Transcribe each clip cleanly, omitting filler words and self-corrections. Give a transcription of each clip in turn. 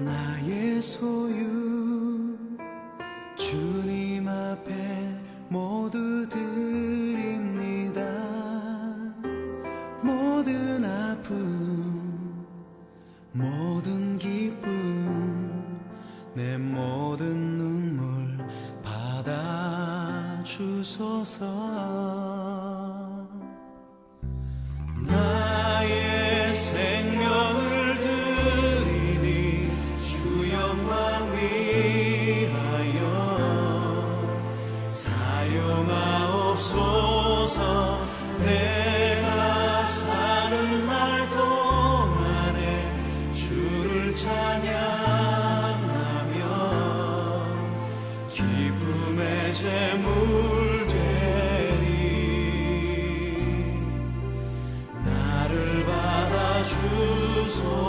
나의 소유 주님 앞에 모두 드립니다. 모든 아픔 모든 기쁨 내 모든 눈물 받아주소서. 나의 생명을 드리니 주 영광 위하여 사용하옵소서. 내가 사는 날 동안에 주를 찬양하며 기쁨의 제물 되리. 나를 받아주소서.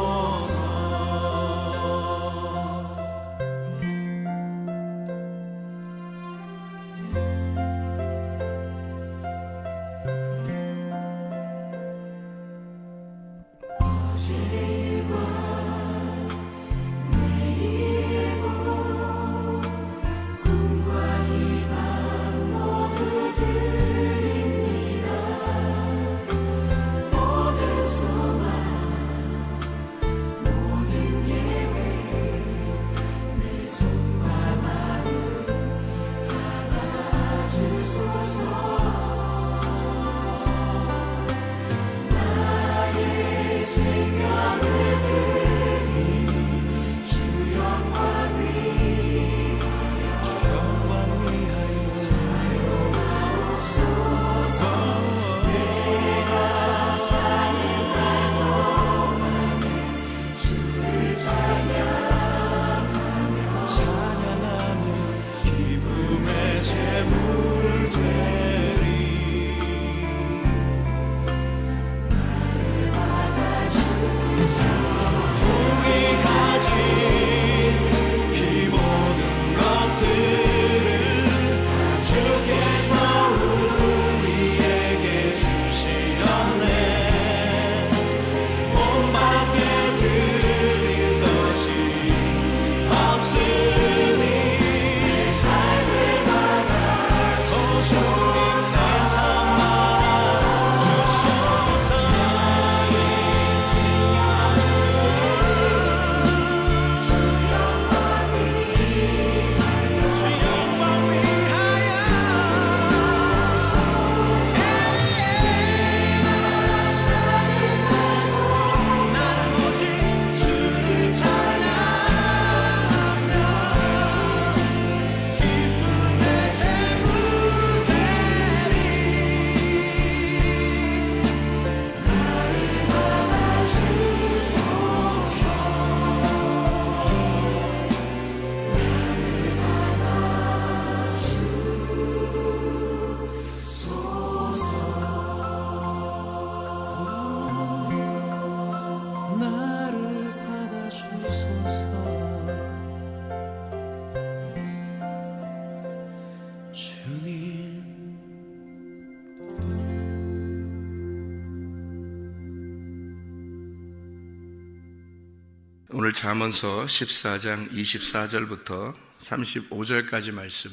오늘 잠언서 14장 24절부터 35절까지 말씀,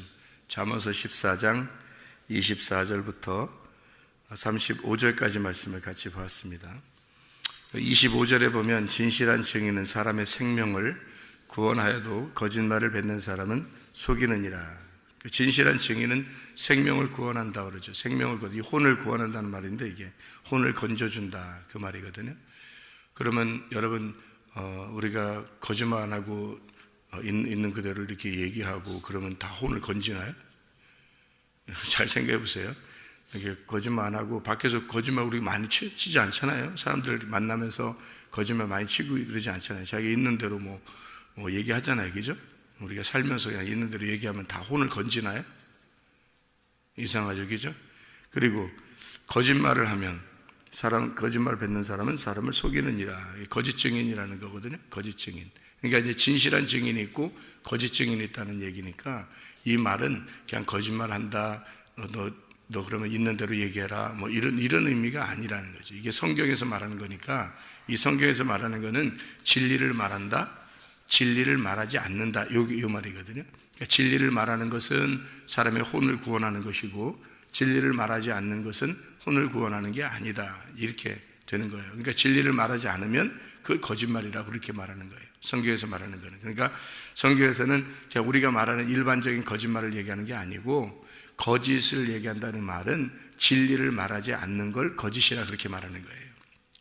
잠언서 14장 24절부터 35절까지 말씀을 같이 보았습니다. 25절에 보면 진실한 증인은 사람의 생명을 구원하여도 거짓말을 뱉는 사람은 속이느니라. 진실한 증인은 생명을 구원한다 그러죠. 이 혼을 구원한다는 말인데 이게 혼을 건져준다 그 말이거든요. 그러면 여러분 우리가 거짓말 안 하고 있는 그대로 이렇게 얘기하고 그러면 다 혼을 건지나요? 잘 생각해 보세요. 이렇게 거짓말 안 하고 밖에서 거짓말 우리 많이 치지 않잖아요. 사람들 만나면서 거짓말 많이 치고 그러지 않잖아요. 자기 있는 대로 뭐 얘기하잖아요, 그죠? 우리가 살면서 그냥 있는 대로 얘기하면 다 혼을 건지나요? 이상하죠, 그죠? 그리고 거짓말을 하면 거짓말 뱉는 사람은 사람을 속이느니라. 거짓 증인이라는 거거든요. 거짓 증인. 그러니까 이제 진실한 증인이 있고 거짓 증인이 있다는 얘기니까 이 말은 그냥 거짓말 한다. 너 그러면 있는 대로 얘기해라. 뭐 이런 의미가 아니라는 거죠. 이게 성경에서 말하는 거니까 이 성경에서 말하는 거는 진리를 말한다. 진리를 말하지 않는다. 요 말이거든요. 그러니까 진리를 말하는 것은 사람의 혼을 구원하는 것이고 진리를 말하지 않는 것은 혼을 구원하는 게 아니다. 이렇게 되는 거예요. 그러니까 진리를 말하지 않으면 그걸 거짓말이라고 그렇게 말하는 거예요. 성경에서 말하는 거는. 그러니까 성경에서는 우리가 말하는 일반적인 거짓말을 얘기하는 게 아니고 거짓을 얘기한다는 말은 진리를 말하지 않는 걸 거짓이라 그렇게 말하는 거예요.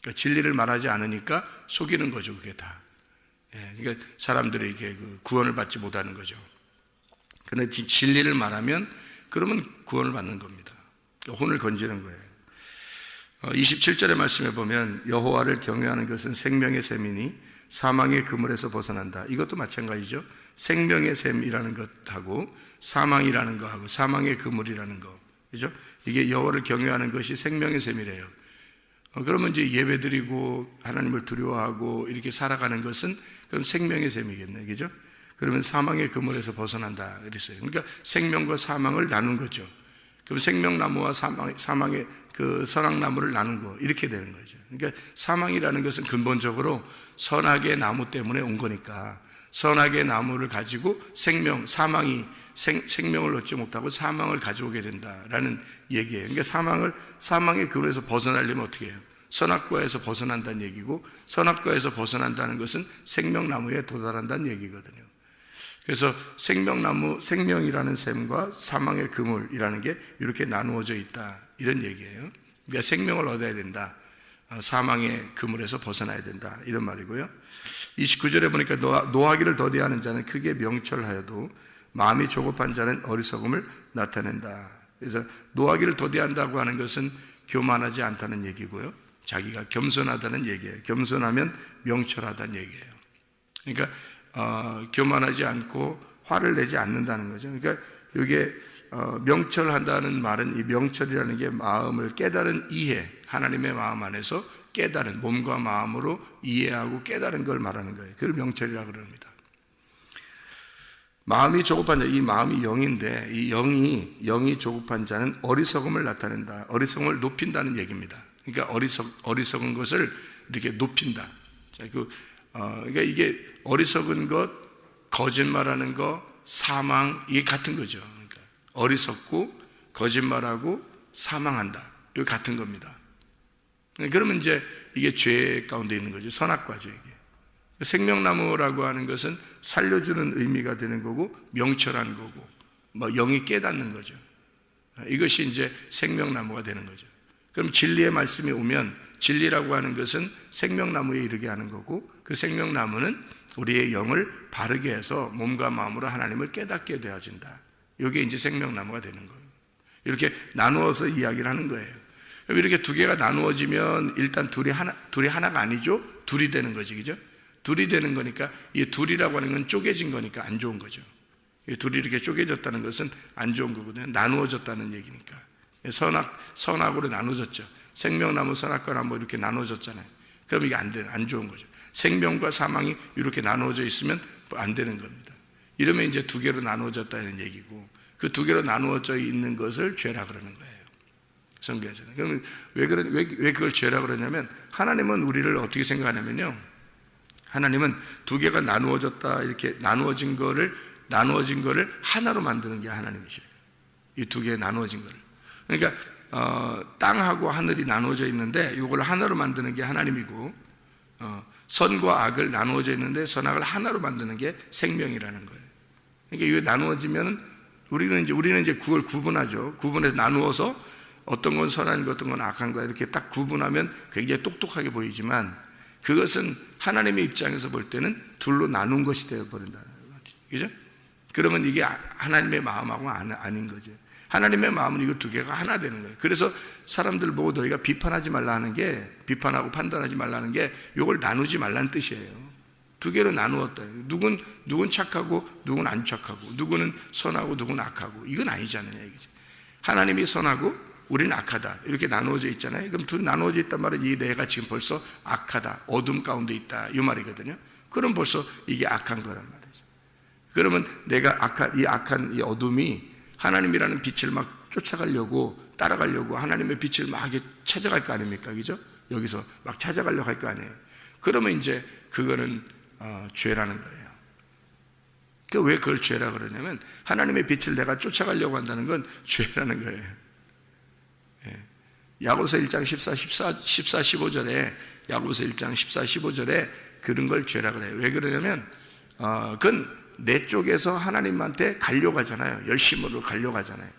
그러니까 진리를 말하지 않으니까 속이는 거죠. 그게 다. 그러니까 사람들이 이게 구원을 받지 못하는 거죠. 그런데 진리를 말하면 그러면 구원을 받는 겁니다. 그러니까 혼을 건지는 거예요. 27절의 말씀에 보면 여호와를 경외하는 것은 생명의 샘이니 사망의 그물에서 벗어난다. 이것도 마찬가지죠. 생명의 샘이라는 것하고 사망이라는 거하고 사망의 그물이라는 거, 그죠? 이게 여호와를 경외하는 것이 생명의 샘이래요. 그러면 이제 예배드리고 하나님을 두려워하고 이렇게 살아가는 것은 그럼 생명의 샘이겠네, 그죠? 그러면 사망의 그물에서 벗어난다 그랬어요. 그러니까 생명과 사망을 나눈 거죠. 그럼 생명나무와 사망의 그 선악나무를 나눈 거 이렇게 되는 거죠. 그러니까 사망이라는 것은 근본적으로 선악의 나무 때문에 온 거니까 선악의 나무를 가지고 사망이 생명을 얻지 못하고 사망을 가져오게 된다라는 얘기예요. 그러니까 사망의 그물에서 벗어나려면 어떻게 해요? 선악과에서 벗어난다는 얘기고 선악과에서 벗어난다는 것은 생명나무에 도달한다는 얘기거든요. 그래서 생명이라는 샘과 사망의 그물이라는 게 이렇게 나누어져 있다 이런 얘기예요. 그러니까 생명을 얻어야 된다. 사망의 그물에서 벗어나야 된다 이런 말이고요. 29절에 보니까 노하기를 더디하는 자는 크게 명철하여도 마음이 조급한 자는 어리석음을 나타낸다. 그래서 노하기를 더디한다고 하는 것은 교만하지 않다는 얘기고요. 자기가 겸손하다는 얘기예요. 겸손하면 명철하다는 얘기예요. 그러니까 교만하지 않고 화를 내지 않는다는 거죠. 그러니까 이게 명철한다는 말은 이 명철이라는 게 마음을 깨달은 이해, 하나님의 마음 안에서 깨달은 몸과 마음으로 이해하고 깨달은 걸 말하는 거예요. 그걸 명철이라고 그럽니다. 마음이 조급한 자, 이 마음이 영인데 이 영이 조급한 자는 어리석음을 나타낸다. 어리석음을 높인다는 얘기입니다. 그러니까 어리석은 것을 이렇게 높인다. 자, 그러니까 이게 어리석은 것, 거짓말하는 것, 사망 이게 같은 거죠. 그러니까 어리석고 거짓말하고 사망한다. 이게 같은 겁니다. 그러면 이제 이게 죄 가운데 있는 거죠. 선악과죠 이게. 생명나무라고 하는 것은 살려주는 의미가 되는 거고 명철한 거고 영이 깨닫는 거죠. 이것이 이제 생명나무가 되는 거죠. 그럼 진리의 말씀이 오면 진리라고 하는 것은 생명나무에 이르게 하는 거고 그 생명나무는 우리의 영을 바르게 해서 몸과 마음으로 하나님을 깨닫게 되어진다. 이게 이제 생명나무가 되는 거예요. 이렇게 나누어서 이야기를 하는 거예요. 이렇게 두 개가 나누어지면 일단 둘이 하나가 아니죠. 둘이 되는 거지, 그죠? 둘이 되는 거니까 이 둘이라고 하는 건 쪼개진 거니까 안 좋은 거죠. 이 둘이 이렇게 쪼개졌다는 것은 안 좋은 거거든요. 나누어졌다는 얘기니까. 선악으로 나누어졌죠. 생명나무, 선악과 나무 이렇게 나누어졌잖아요. 그럼 이게 안 좋은 거죠. 생명과 사망이 이렇게 나누어져 있으면 안 되는 겁니다. 이러면 이제 두 개로 나누어졌다는 얘기고 그 두 개로 나누어져 있는 것을 죄라 그러는 거예요. 성경에서는. 그러면 왜 그걸 죄라 그러냐면 하나님은 우리를 어떻게 생각하냐면요. 하나님은 두 개가 나누어졌다 이렇게 나누어진 거를 하나로 만드는 게 하나님이셔요. 이 두 개 나누어진 거를. 그러니까 땅하고 하늘이 나누어져 있는데 이걸 하나로 만드는 게 하나님이고 선과 악을 나누어져 있는데 선악을 하나로 만드는 게 생명이라는 거예요. 그러니까 이게 나누어지면 우리는 이제 그걸 구분하죠. 구분해서 나누어서 어떤 건 선한 것, 어떤 건 악한 거 이렇게 딱 구분하면 굉장히 똑똑하게 보이지만 그것은 하나님의 입장에서 볼 때는 둘로 나눈 것이 되어버린다는 거죠. 그죠? 그러면 이게 하나님의 마음하고 아닌 거죠. 하나님의 마음은 이거 두 개가 하나 되는 거예요. 그래서 사람들 보고 너희가 비판하지 말라는 게, 비판하고 판단하지 말라는 게 이걸 나누지 말라는 뜻이에요. 두 개로 나누었다. 누군 착하고 누군 안 착하고, 누구는 선하고 누구는 악하고, 이건 아니잖아요. 하나님이 선하고 우리는 악하다. 이렇게 나누어져 있잖아요. 그럼 둘 나누어져 있단 말은 이 내가 지금 벌써 악하다. 어둠 가운데 있다. 이 말이거든요. 그럼 벌써 이게 악한 거란 말이죠. 그러면 내가 악한 이 어둠이 하나님이라는 빛을 막 쫓아가려고 따라가려고 하나님의 빛을 막 찾아갈 거 아닙니까? 그죠? 여기서 막 찾아가려고 할 거 아니에요. 그러면 이제 그거는 죄라는 거예요. 왜 그걸 죄라 그러냐면 하나님의 빛을 내가 쫓아가려고 한다는 건 죄라는 거예요. 야고보서 1장 14, 15절에 야고보서 1장 14, 15절에 그런 걸 죄라 그래요. 왜 그러냐면 그건 내 쪽에서 하나님한테 가려고 하잖아요. 열심으로 가려고 하잖아요.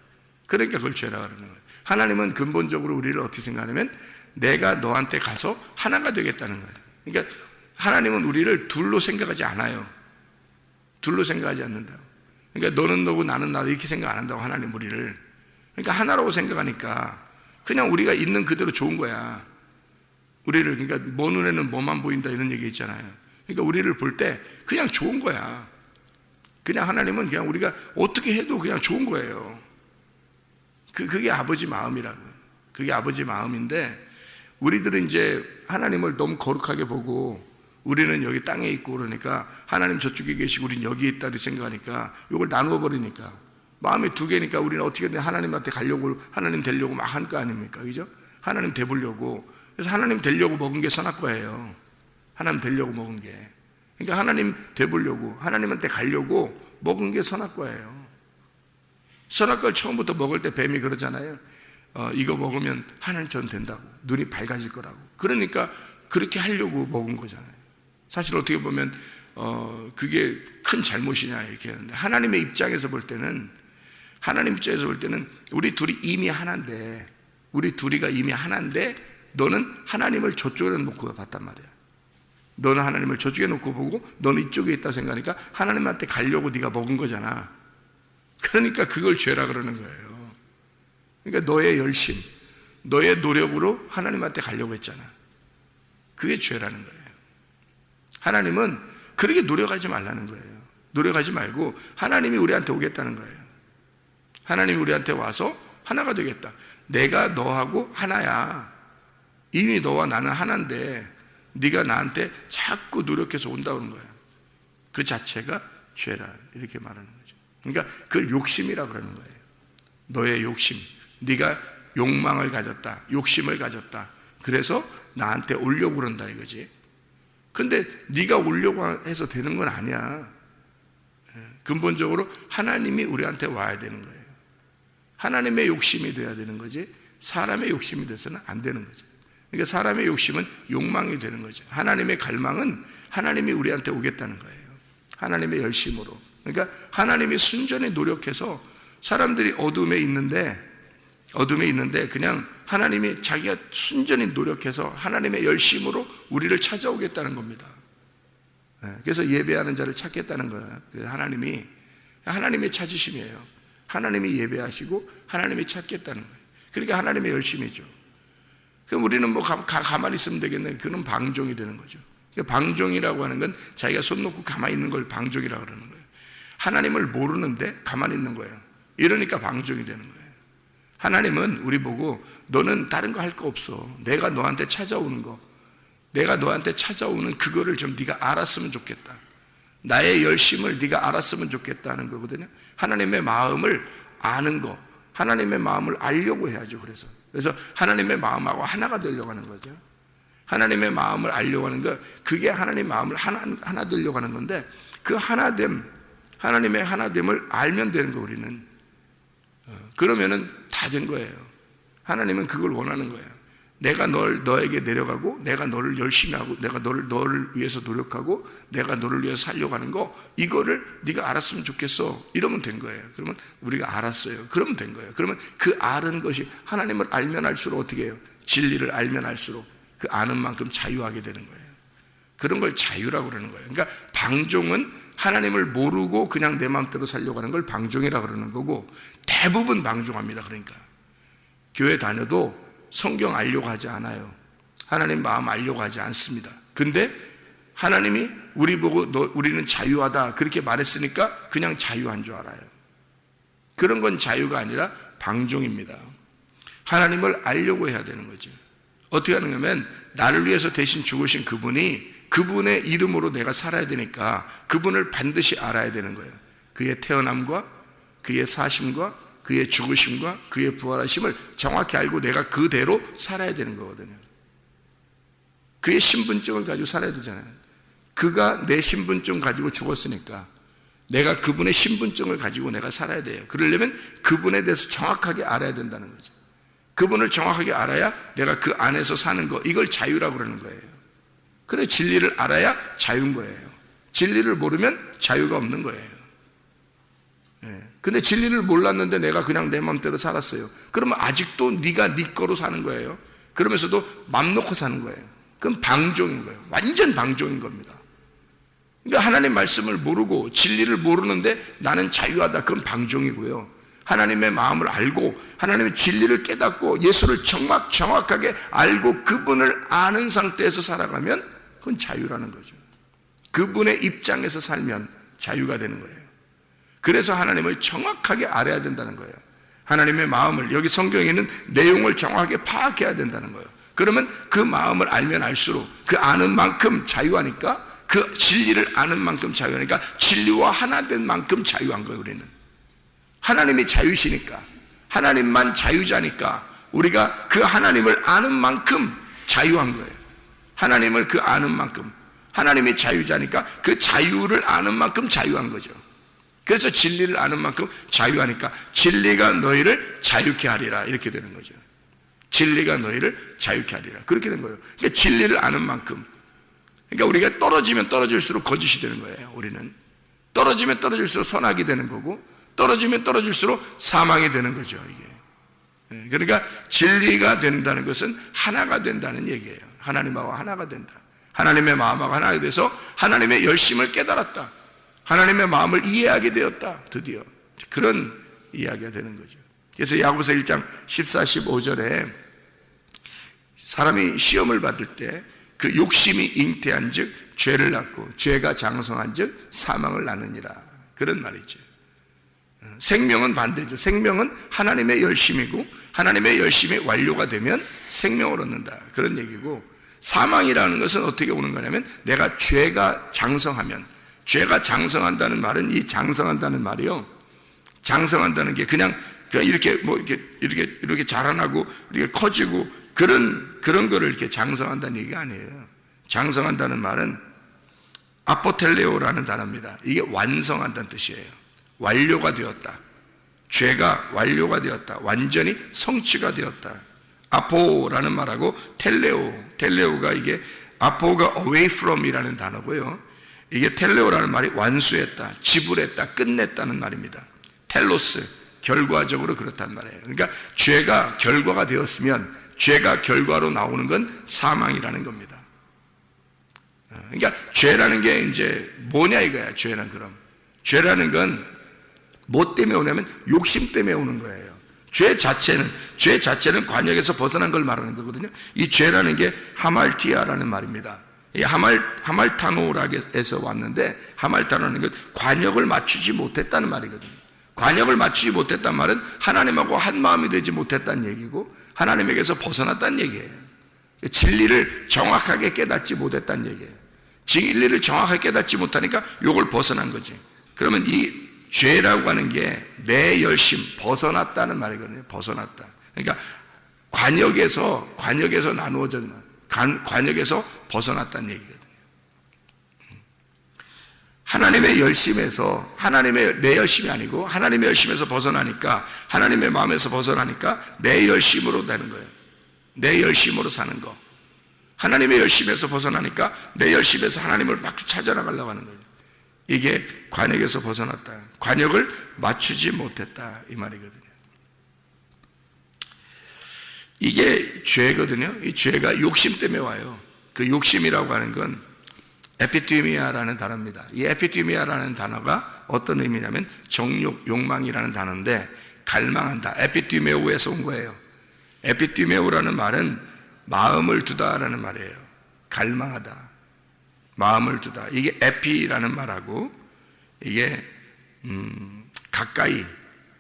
그러니까 그걸 죄라 그러는 거예요. 하나님은 근본적으로 우리를 어떻게 생각하냐면 내가 너한테 가서 하나가 되겠다는 거예요. 그러니까 하나님은 우리를 둘로 생각하지 않아요. 둘로 생각하지 않는다고. 그러니까 너는 너고 나는 나도 이렇게 생각 안 한다고 하나님 우리를. 그러니까 하나라고 생각하니까 그냥 우리가 있는 그대로 좋은 거야. 우리를 그러니까 뭐 눈에는 뭐만 보인다 이런 얘기 있잖아요. 그러니까 우리를 볼 때 그냥 좋은 거야. 그냥 하나님은 그냥 우리가 어떻게 해도 그냥 좋은 거예요. 그게 아버지 마음이라고. 그게 아버지 마음인데 우리들은 이제 하나님을 너무 거룩하게 보고 우리는 여기 땅에 있고 그러니까 하나님 저쪽에 계시고 우리는 여기에 있다고 생각하니까 이걸 나누어 버리니까 마음이 두 개니까 우리는 어떻게든 하나님한테 가려고 하나님 되려고 막 한 거 아닙니까? 그죠? 하나님 되보려고. 그래서 하나님 되려고 먹은 게 선악과예요. 하나님 되려고 먹은 게. 그러니까 하나님 되보려고 하나님한테 가려고 먹은 게 선악과예요. 선악과를 처음부터 먹을 때 뱀이 그러잖아요. 이거 먹으면 하나님처럼 된다고. 눈이 밝아질 거라고. 그러니까 그렇게 하려고 먹은 거잖아요. 사실 어떻게 보면 그게 큰 잘못이냐 이렇게 하는데 하나님의 입장에서 볼 때는 하나님 입장에서 볼 때는 우리 둘이 이미 하나인데 우리 둘이가 이미 하나인데 너는 하나님을 저쪽에 놓고 봤단 말이야. 너는 하나님을 저쪽에 놓고 보고 너는 이쪽에 있다 생각하니까 하나님한테 가려고 네가 먹은 거잖아. 그러니까 그걸 죄라 그러는 거예요. 그러니까 너의 열심, 너의 노력으로 하나님한테 가려고 했잖아. 그게 죄라는 거예요. 하나님은 그렇게 노력하지 말라는 거예요. 노력하지 말고 하나님이 우리한테 오겠다는 거예요. 하나님이 우리한테 와서 하나가 되겠다. 내가 너하고 하나야. 이미 너와 나는 하나인데 네가 나한테 자꾸 노력해서 온다는 거예요. 그 자체가 죄라 이렇게 말하는 거죠. 그러니까 그걸 욕심이라고 그러는 거예요. 너의 욕심, 네가 욕망을 가졌다, 욕심을 가졌다. 그래서 나한테 오려고 그런다 이거지. 근데 네가 오려고 해서 되는 건 아니야. 근본적으로 하나님이 우리한테 와야 되는 거예요. 하나님의 욕심이 돼야 되는 거지 사람의 욕심이 돼서는 안 되는 거죠. 그러니까 사람의 욕심은 욕망이 되는 거죠. 하나님의 갈망은 하나님이 우리한테 오겠다는 거예요. 하나님의 열심으로. 그러니까 하나님이 순전히 노력해서 사람들이 어둠에 있는데 그냥 하나님이 자기가 순전히 노력해서 하나님의 열심으로 우리를 찾아오겠다는 겁니다. 그래서 예배하는 자를 찾겠다는 거예요. 하나님이 하나님의 찾으심이에요. 하나님이 예배하시고 하나님이 찾겠다는 거예요. 그러니까 하나님의 열심이죠. 그럼 우리는 뭐 가만히 있으면 되겠네. 그건 방종이 되는 거죠. 그러니까 방종이라고 하는 건 자기가 손 놓고 가만히 있는 걸 방종이라고 그러는 거예요. 하나님을 모르는데 가만히 있는 거예요. 이러니까 방종이 되는 거예요. 하나님은 우리 보고 너는 다른 거 할 거 없어. 내가 너한테 찾아오는 거, 내가 너한테 찾아오는 그거를 좀 네가 알았으면 좋겠다. 나의 열심을 네가 알았으면 좋겠다는 거거든요. 하나님의 마음을 아는 거, 하나님의 마음을 알려고 해야죠. 그래서 하나님의 마음하고 하나가 되려고 하는 거죠. 하나님의 마음을 알려고 하는 거, 그게 하나님의 마음을 하나 되려고 하는 건데 그 하나됨, 하나님의 하나됨을 알면 되는 거 우리는. 그러면은 다 된 거예요. 하나님은 그걸 원하는 거예요. 내가 너에게 내려가고 내가 너를 열심히 하고 내가 너를 위해서 노력하고 내가 너를 위해서 살려고 하는 거 이거를 네가 알았으면 좋겠어. 이러면 된 거예요. 그러면 우리가 알았어요. 그러면 된 거예요. 그러면 그 아는 것이 하나님을 알면 알수록 어떻게 해요? 진리를 알면 알수록 그 아는 만큼 자유하게 되는 거예요. 그런 걸 자유라고 그러는 거예요. 그러니까 방종은 하나님을 모르고 그냥 내 마음대로 살려고 하는 걸 방종이라고 그러는 거고 대부분 방종합니다. 그러니까 교회 다녀도 성경 알려고 하지 않아요. 하나님 마음 알려고 하지 않습니다. 근데 하나님이 우리 보고 우리는 자유하다 그렇게 말했으니까 그냥 자유한 줄 알아요. 그런 건 자유가 아니라 방종입니다. 하나님을 알려고 해야 되는 거죠. 어떻게 하느냐면 나를 위해서 대신 죽으신 그분의 이름으로 내가 살아야 되니까 그분을 반드시 알아야 되는 거예요. 그의 태어남과 그의 사심과 그의 죽으심과 그의 부활하심을 정확히 알고 내가 그대로 살아야 되는 거거든요. 그의 신분증을 가지고 살아야 되잖아요. 그가 내 신분증 가지고 죽었으니까 내가 그분의 신분증을 가지고 내가 살아야 돼요. 그러려면 그분에 대해서 정확하게 알아야 된다는 거죠. 그분을 정확하게 알아야 내가 그 안에서 사는 거, 이걸 자유라고 그러는 거예요. 그래, 진리를 알아야 자유인 거예요. 진리를 모르면 자유가 없는 거예요. 근데 진리를 몰랐는데 내가 그냥 내 마음대로 살았어요. 그러면 아직도 네가 네 거로 사는 거예요. 그러면서도 맘 놓고 사는 거예요. 그건 방종인 거예요. 완전 방종인 겁니다. 그러니까 하나님 말씀을 모르고 진리를 모르는데 나는 자유하다, 그건 방종이고요. 하나님의 마음을 알고 하나님의 진리를 깨닫고 예수를 정확하게 알고 그분을 아는 상태에서 살아가면 그건 자유라는 거죠. 그분의 입장에서 살면 자유가 되는 거예요. 그래서 하나님을 정확하게 알아야 된다는 거예요. 하나님의 마음을, 여기 성경에 있는 내용을 정확하게 파악해야 된다는 거예요. 그러면 그 마음을 알면 알수록 그 아는 만큼 자유하니까, 그 진리를 아는 만큼 자유하니까 진리와 하나 된 만큼 자유한 거예요. 우리는 하나님이 자유시니까, 하나님만 자유자니까 우리가 그 하나님을 아는 만큼 자유한 거예요. 하나님을 그 아는 만큼, 하나님이 자유자니까 그 자유를 아는 만큼 자유한 거죠. 그래서 진리를 아는 만큼 자유하니까 진리가 너희를 자유케 하리라, 이렇게 되는 거죠. 진리가 너희를 자유케 하리라, 그렇게 된 거예요. 그러니까 진리를 아는 만큼, 그러니까 우리가 떨어지면 떨어질수록 거짓이 되는 거예요. 우리는 떨어지면 떨어질수록 선악이 되는 거고, 떨어지면 떨어질수록 사망이 되는 거죠. 이게, 그러니까 진리가 된다는 것은 하나가 된다는 얘기예요. 하나님하고 하나가 된다. 하나님의 마음하고 하나가 돼서 하나님의 열심을 깨달았다. 하나님의 마음을 이해하게 되었다. 드디어 그런 이야기가 되는 거죠. 그래서 야고보서 1장 14, 15절에 사람이 시험을 받을 때 그 욕심이 잉태한 즉 죄를 낳고 죄가 장성한 즉 사망을 낳느니라, 그런 말이죠. 생명은 반대죠. 생명은 하나님의 열심이고 하나님의 열심이 완료가 되면 생명을 얻는다, 그런 얘기고, 사망이라는 것은 어떻게 오는 거냐면 내가 죄가 장성하면, 죄가 장성한다는 말은, 이 장성한다는 말이요, 장성한다는 게 그냥 이렇게 이렇게 자라나고 이렇게 커지고 그런 거를 이렇게 장성한다는 얘기가 아니에요. 장성한다는 말은 아포텔레오라는 단어입니다. 이게 완성한다는 뜻이에요. 완료가 되었다. 죄가 완료가 되었다. 완전히 성취가 되었다. 아포라는 말하고 텔레오가, 이게 아포가 away from이라는 단어고요. 이게 텔레오라는 말이 완수했다, 지불했다, 끝냈다는 말입니다. 텔로스, 결과적으로 그렇단 말이에요. 그러니까 죄가 결과가 되었으면 죄가 결과로 나오는 건 사망이라는 겁니다. 그러니까 죄라는 게 이제 뭐냐 이거야. 죄라는 건 뭐 때문에 오냐면 욕심 때문에 오는 거예요. 죄 자체는 관역에서 벗어난 걸 말하는 거거든요. 이 죄라는 게 하말티아라는 말입니다. 이 하말타노락에서 왔는데, 하말타노라는 건 관역을 맞추지 못했다는 말이거든요. 관역을 맞추지 못했다는 말은 하나님하고 한 마음이 되지 못했다는 얘기고, 하나님에게서 벗어났다는 얘기예요. 진리를 정확하게 깨닫지 못했다는 얘기예요. 진리를 정확하게 깨닫지 못하니까 요걸 벗어난 거지. 그러면 이 죄라고 하는 게 내 열심, 벗어났다는 말이거든요. 벗어났다. 그러니까 관역에서 나누어졌나, 관역에서 벗어났다는 얘기거든요. 하나님의 열심에서, 내 열심이 아니고 하나님의 열심에서 벗어나니까, 하나님의 마음에서 벗어나니까 내 열심으로 되는 거예요. 내 열심으로 사는 거. 하나님의 열심에서 벗어나니까 내 열심에서 하나님을 막 찾아나가려고 하는 거예요. 이게 관역에서 벗어났다, 관역을 맞추지 못했다, 이 말이거든요. 이게 죄거든요. 이 죄가 욕심 때문에 와요. 그 욕심이라고 하는 건 에피티미아라는 단어입니다. 이 에피티미아라는 단어가 어떤 의미냐면 정욕, 욕망이라는 단어인데, 갈망한다, 에피티메오에서 온 거예요. 에피티메오라는 말은 마음을 두다라는 말이에요. 갈망하다, 마음을 두다. 이게 에피라는 말하고, 이게 가까이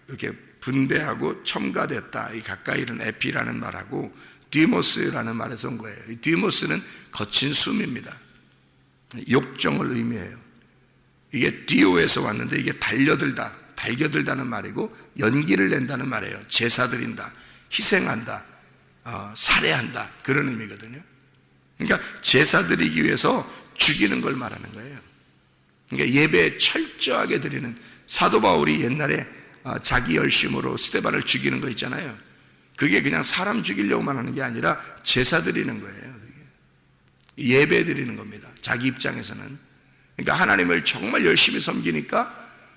이렇게 분배하고 첨가됐다, 이 가까이는 에피라는 말하고, 디모스라는 말에서 온 거예요. 이 디모스는 거친 숨입니다. 욕정을 의미해요. 이게 디오에서 왔는데, 이게 달겨들다는 말이고, 연기를 낸다는 말이에요. 제사 드린다, 희생한다, 살해한다, 그런 의미거든요. 그러니까 제사 드리기 위해서 죽이는 걸 말하는 거예요. 그러니까 예배에 철저하게 드리는, 사도 바울이 옛날에 자기 열심으로 스데반을 죽이는 거 있잖아요. 그게 그냥 사람 죽이려고만 하는 게 아니라 제사 드리는 거예요. 예배 드리는 겁니다. 자기 입장에서는. 그러니까 하나님을 정말 열심히 섬기니까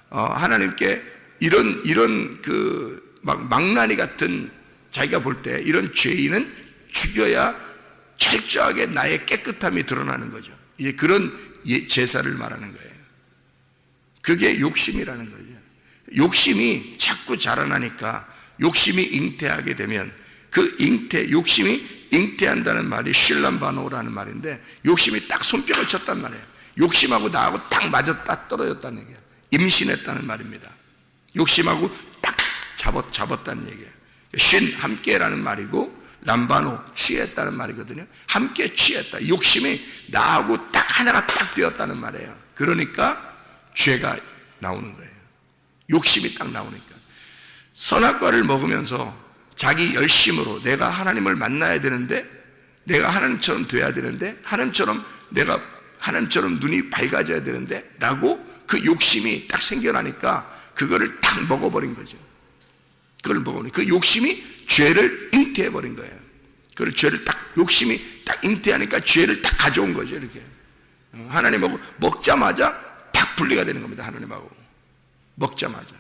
하나님께 이런 막 망나니 같은, 자기가 볼 때 이런 죄인은 죽여야 철저하게 나의 깨끗함이 드러나는 거죠. 이제 그런 제사를 말하는 거예요. 그게 욕심이라는 거죠. 욕심이 자꾸 자라나니까, 욕심이 잉태하게 되면 욕심이 잉태한다는 말이 슐람바노라는 말인데, 욕심이 딱 손뼉을 쳤단 말이에요. 욕심하고 나하고 딱 맞았다 떨어졌다는 얘기예요. 임신했다는 말입니다. 욕심하고 딱 잡았다는 얘기예요. 함께라는 말이고, 람바노, 취했다는 말이거든요. 함께 취했다. 욕심이 나하고 딱 하나가 딱 되었다는 말이에요. 그러니까 죄가 나오는 거예요. 욕심이 딱 나오니까. 선악과를 먹으면서 자기 열심으로 내가 하나님을 만나야 되는데, 내가 하나님처럼 돼야 되는데, 내가 하나님처럼 눈이 밝아져야 되는데 라고 그 욕심이 딱 생겨나니까 그거를 딱 먹어버린 거죠. 그걸 먹어버린, 그 욕심이 죄를 잉태해버린 거예요. 그 죄를 욕심이 딱 잉태하니까 죄를 딱 가져온 거죠. 이렇게 하나님하고 먹자마자 딱 분리가 되는 겁니다. 하나님하고 먹자마자.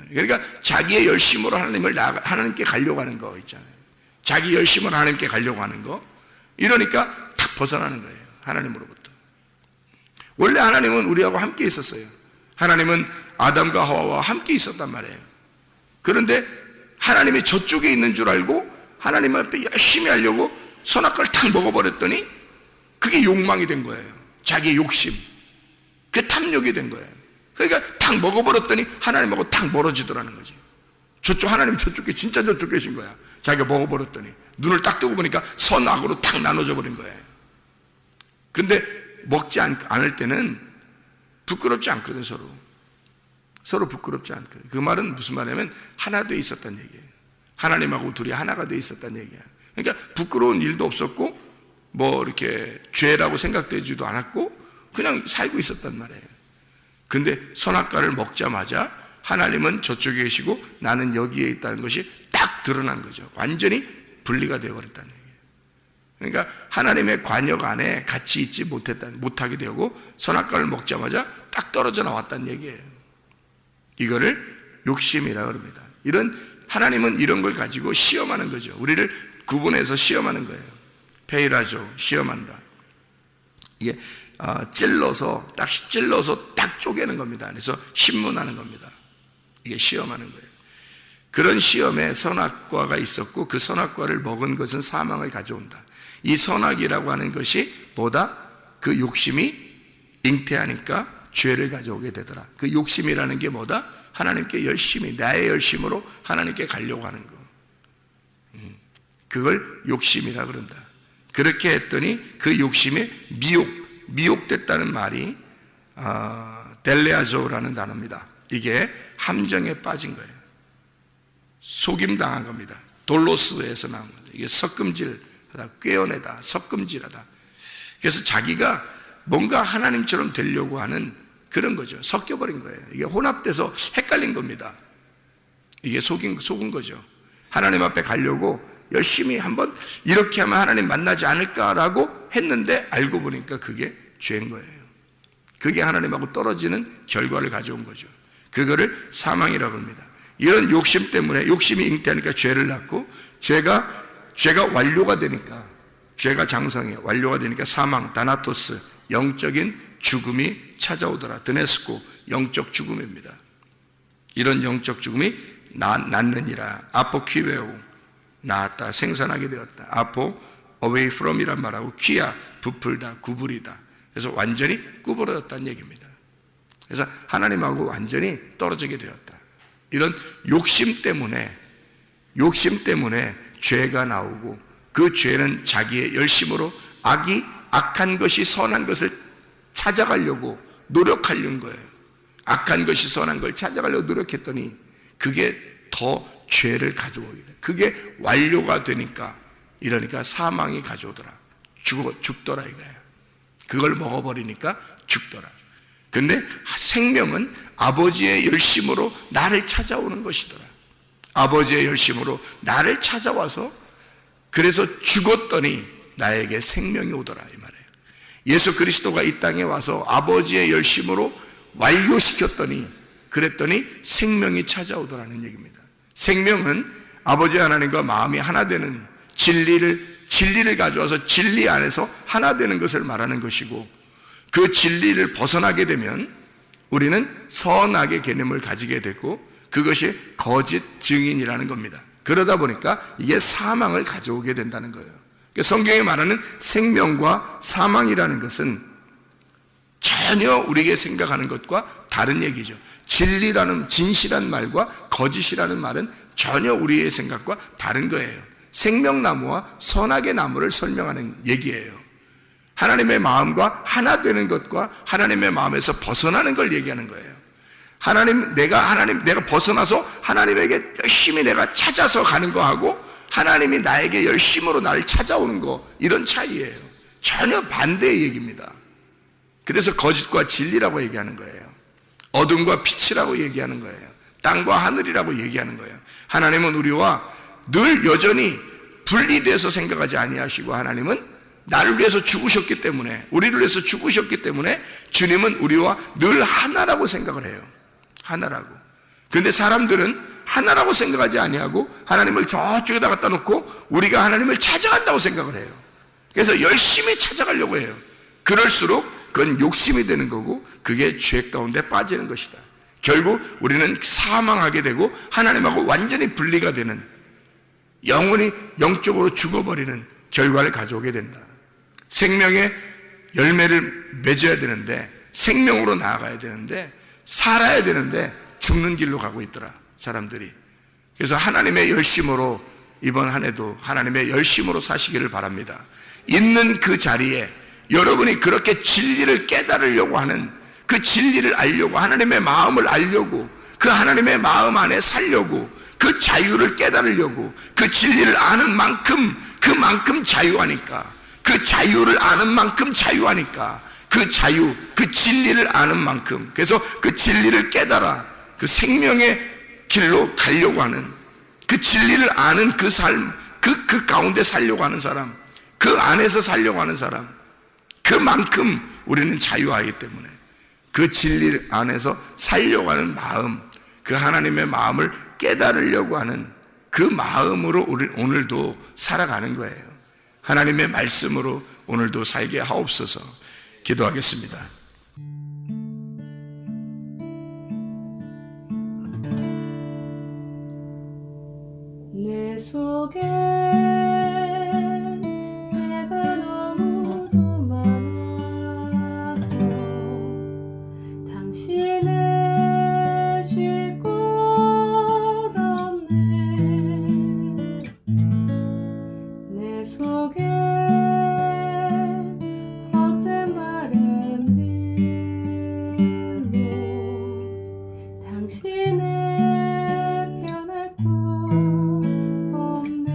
그러니까 자기의 열심으로 하나님께 가려고 하는 거 있잖아요. 자기 열심으로 하나님께 가려고 하는 거, 이러니까 딱 벗어나는 거예요. 하나님으로부터. 원래 하나님은 우리하고 함께 있었어요. 하나님은 아담과 하와와 함께 있었단 말이에요. 그런데 하나님이 저쪽에 있는 줄 알고 하나님 앞에 열심히 하려고 선악과를 탁 먹어버렸더니 그게 욕망이 된 거예요. 자기의 욕심, 그게 탐욕이 된 거예요. 그러니까 탁 먹어버렸더니 하나님하고 탁 멀어지더라는 거지. 하나님이 저쪽에, 진짜 저쪽 계신 거야. 자기가 먹어버렸더니 눈을 딱 뜨고 보니까 선악으로 탁 나눠져 버린 거예요. 근데 먹지 않을 때는 부끄럽지 않거든. 서로 부끄럽지 않거든. 그 말은 무슨 말이냐면 하나 돼 있었다는 얘기예요. 하나님하고 둘이 하나가 돼 있었다는 얘기야. 그러니까 부끄러운 일도 없었고 뭐 이렇게 죄라고 생각되지도 않았고 그냥 살고 있었단 말이에요. 근데 선악과를 먹자마자 하나님은 저쪽에 계시고 나는 여기에 있다는 것이 딱 드러난 거죠. 완전히 분리가 되어버렸다는 얘기예요. 그러니까 하나님의 관역 안에 같이 있지 못하게 되고 선악과를 먹자마자 딱 떨어져 나왔다는 얘기예요. 이거를 욕심이라고 합니다. 하나님은 이런 걸 가지고 시험하는 거죠. 우리를 구분해서 시험하는 거예요. 페이라죠. 시험한다. 이게 찔러서 딱 쪼개는 겁니다. 그래서 신문하는 겁니다. 이게 시험하는 거예요. 그런 시험에 선악과가 있었고 그 선악과를 먹은 것은 사망을 가져온다. 이 선악이라고 하는 것이 뭐다? 그 욕심이 잉태하니까 죄를 가져오게 되더라. 그 욕심이라는 게 뭐다? 하나님께 열심히, 나의 열심으로 하나님께 가려고 하는 거. 그걸 욕심이라 그런다. 그렇게 했더니 그 욕심에 미혹됐다는 말이 델레아조라는 단어입니다. 이게 함정에 빠진 거예요. 속임당한 겁니다. 돌로스에서 나온 거죠. 이게 섞음질하다, 꿰어내다, 섞음질하다. 그래서 자기가 뭔가 하나님처럼 되려고 하는 그런 거죠. 섞여버린 거예요. 이게 혼합돼서 헷갈린 겁니다. 이게 속은 거죠. 하나님 앞에 가려고 열심히 한번 이렇게 하면 하나님 만나지 않을까라고 했는데 알고 보니까 그게 죄인 거예요. 그게 하나님하고 떨어지는 결과를 가져온 거죠. 그거를 사망이라고 합니다. 이런 욕심 때문에, 욕심이 잉태하니까 죄를 낳고 죄가 완료가 되니까, 죄가 장성해 완료가 되니까 사망, 다나토스, 영적인 죽음이 찾아오더라. 드네스코, 영적 죽음입니다. 이런 영적 죽음이 낳느니라. 아포퀴웨오, 낳았다, 생산하게 되었다. 아포, away from 이란 말하고 퀴야, 부풀다, 구부리다. 그래서 완전히 구부러졌다는 얘기입니다. 그래서 하나님하고 완전히 떨어지게 되었다. 이런 욕심 때문에 죄가 나오고, 그 죄는 자기의 열심으로 악한 것이 선한 것을 찾아가려고 노력하려는 거예요. 악한 것이 선한 걸 찾아가려고 노력했더니 그게 더 죄를 가져오게 돼. 그게 완료가 되니까, 이러니까 사망이 가져오더라. 죽더라 이거예요. 그걸 먹어버리니까 죽더라. 근데 생명은 아버지의 열심으로 나를 찾아오는 것이더라. 아버지의 열심으로 나를 찾아와서 그래서 죽었더니 나에게 생명이 오더라 이 말이에요. 예수 그리스도가 이 땅에 와서 아버지의 열심으로 완료시켰더니 그랬더니 생명이 찾아오더라는 얘기입니다. 생명은 아버지 하나님과 마음이 하나 되는 진리를 가져와서 진리 안에서 하나 되는 것을 말하는 것이고, 그 진리를 벗어나게 되면 우리는 선악의 개념을 가지게 되고 그것이 거짓 증인이라는 겁니다. 그러다 보니까 이게 사망을 가져오게 된다는 거예요. 성경에 말하는 생명과 사망이라는 것은 전혀 우리에게 생각하는 것과 다른 얘기죠. 진실한 말과 거짓이라는 말은 전혀 우리의 생각과 다른 거예요. 생명나무와 선악의 나무를 설명하는 얘기예요. 하나님의 마음과 하나 되는 것과 하나님의 마음에서 벗어나는 걸 얘기하는 거예요. 내가 벗어나서 하나님에게 열심히 내가 찾아서 가는 거하고 하나님이 나에게 열심으로 나를 찾아오는 거, 이런 차이예요. 전혀 반대의 얘기입니다. 그래서 거짓과 진리라고 얘기하는 거예요. 어둠과 빛이라고 얘기하는 거예요. 땅과 하늘이라고 얘기하는 거예요. 하나님은 우리와 늘 여전히 분리돼서 생각하지 아니하시고, 하나님은 나를 위해서 죽으셨기 때문에, 우리를 위해서 죽으셨기 때문에 주님은 우리와 늘 하나라고 생각을 해요. 하나라고. 그런데 사람들은 하나라고 생각하지 아니하고 하나님을 저쪽에다 갖다 놓고 우리가 하나님을 찾아간다고 생각을 해요. 그래서 열심히 찾아가려고 해요. 그럴수록 그건 욕심이 되는 거고 그게 죄 가운데 빠지는 것이다. 결국 우리는 사망하게 되고 하나님하고 완전히 분리가 되는, 영혼이 영적으로 죽어버리는 결과를 가져오게 된다. 생명의 열매를 맺어야 되는데, 생명으로 나아가야 되는데, 살아야 되는데 죽는 길로 가고 있더라 사람들이. 그래서 하나님의 열심으로 이번 한 해도 하나님의 열심으로 사시기를 바랍니다. 있는 그 자리에 여러분이 그렇게 진리를 깨달으려고 하는, 그 진리를 알려고, 하나님의 마음을 알려고, 그 하나님의 마음 안에 살려고, 그 자유를 깨달으려고, 그 진리를 아는 만큼 그만큼 자유하니까, 그 자유를 아는 만큼 자유하니까, 그 자유, 그 진리를 아는 만큼, 그래서 그 진리를 깨달아 그 생명의 길로 가려고 하는, 그 진리를 아는 그 삶, 그 가운데 살려고 하는 사람, 그 안에서 살려고 하는 사람, 그만큼 우리는 자유하기 때문에 그 진리 안에서 살려고 하는 마음, 그 하나님의 마음을 깨달으려고 하는 그 마음으로 우리 오늘도 살아가는 거예요. 하나님의 말씀으로 오늘도 살게 하옵소서. 기도하겠습니다. 내 속에 내가 너무도 많아서 당신을 쉴 곳 없네. 내 속에 헛된 바램들로 당신을 변할 곳 없네.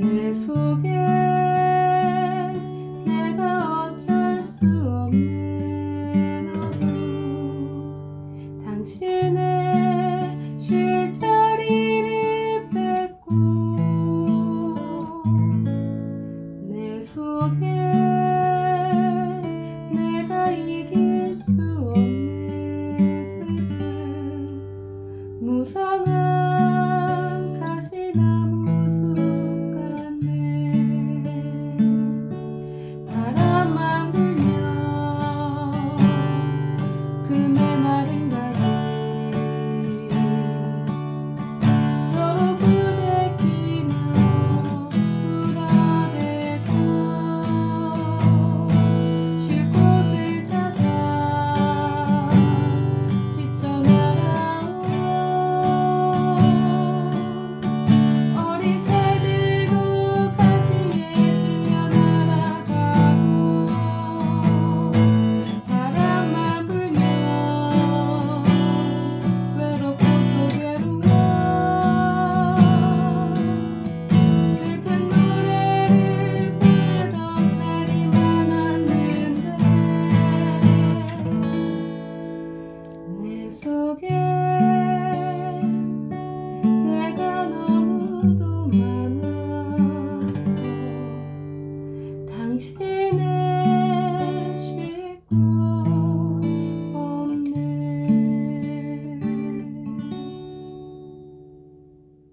내 속에 내가 어쩔 수 없는 어둠, 당신의 쉴 자리를 뺏고 내 속에 내가 이긴